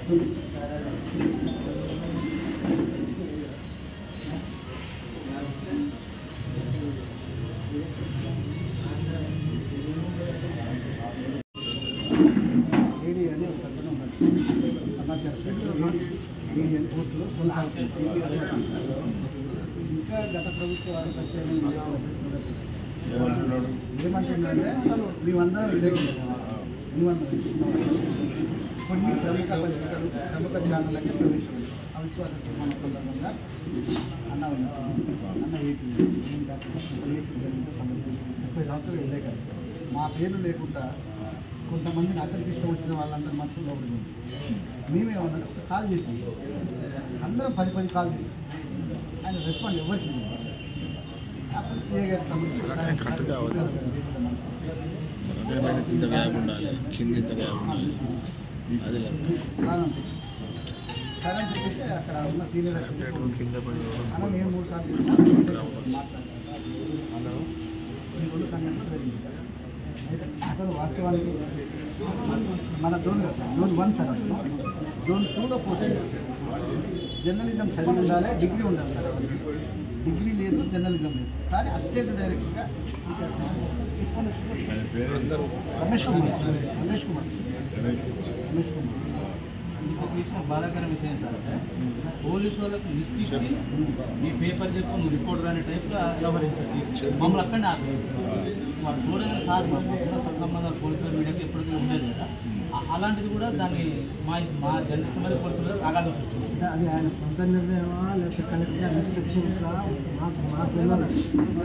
ఇంకా గత ప్రభుత్వాలు ఏమంటుందంటే మేమందరం కొన్ని ప్రముఖ పత్రికలు ప్రముఖ ఛానళ్ళకి అవిశ్వాస తీర్మానం సందర్భంగా అన్న ఏపీ 30 సంవత్సరాలు విలేకరు మా పేర్లు లేకుండా కొంతమందిని అతనికి ఇష్టం వచ్చిన వాళ్ళందరూ మాత్రం లోపలికి ఉంది. మేమేమన్నా కాల్ చేసాం, అందరం 10 కాల్ చేసాం, ఆయన రెస్పాండ్ ఎవరికి అప్పుడు సీఏ గారు సరే అని చెప్పేసి అక్కడ ఉన్న సీనియర్ మేము 3 సార్లు హలో ఈ 2 సంఘటనలు జరిగింది. అయితే అతను వాస్తవానికి మన జోన్ కదా సార్, జోన్ 1 సార్, జోన్ 2లో పోతే జర్నలిజం చదివి ఉండాలి, డిగ్రీ ఉండాలి సార్. అవన్నీ డిగ్రీ లేదు, జర్నలిజం లేదు, కానీ అసిస్టెంట్ డైరెక్టర్గా రమేష్ కుమార్ బాధాకరం విషయం సార్, పోలీసు వాళ్ళకు లిస్ట్ ఇచ్చి ఈ పేపర్ చెప్పు నువ్వు రిపోర్టర్ అనే టైప్లో వ్యవహరించారు. మమ్మల్ని అక్కడనే ఆపేది వాడు చూడగానే సార్ మాకు సత్సంబంధాలు పోలీసుల మీడియాకి ఎప్పటికీ ఉండేది కదా, అలాంటిది కూడా దాన్ని మా జర్నలిస్ట్ మీద పోలీసులు అగాధం సృష్టించారు. అది ఆయన సొంత నిర్ణయమా లేకపోతే కలెక్టర్ ఇన్స్ట్రక్షన్సా మాకు తెలియదు.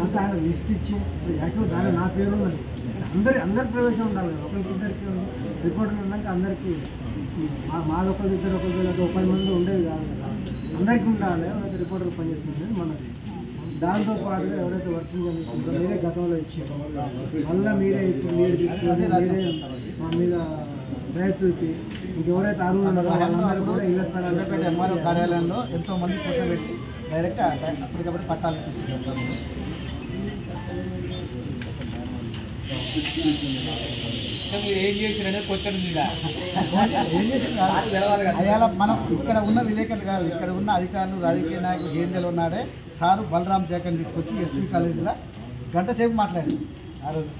అంటే ఆయన లిస్ట్ ఇచ్చి యాక్చువల్ దాని నా పేరు ఉన్నది, అందరి ప్రవేశం ఉండాలి. ఒకరికిద్దరికి రిపోర్టర్లు ఉన్నాక అందరికీ మాది ఒకరి ఇద్దరు ఒకరి 10 మంది ఉండేది కాదు కదా, అందరికీ ఉండాలి. ఎవరైతే రిపోర్టర్లు పనిచేస్తుంది మనది. దాంతో పాటుగా ఎవరైతే వర్కింగ్ జర్నలిస్ట్ మీరే గతంలో ఇచ్చారు, మళ్ళీ మీరే ఇప్పుడు మీరు తీసుకుని మా మీద దయ చూపి ఇంకెవరైతే అరువులు ఉన్నారో వాళ్ళందరూ కూడా ఇళ్ల స్థలాలు ఎంఆర్ఓ కార్యాలయంలో ఎంతోమంది కూర్చోబెట్టి డైరెక్ట్ అప్పటికప్పుడు పట్టాలు మీరు ఏం చేసిరనే క్వశ్చన్ అయ్యాల మనం ఇక్కడ ఉన్న విలేకరులు కాదు, ఇక్కడ ఉన్న అధికారులు రాజకీయ నాయకులు ఏం ఉన్నాడే సారు బలరాం జాకని తీసుకొచ్చి ఎస్వి కాలేజీలో 1 గంట సేపు మాట్లాడారు ఆ రోజు.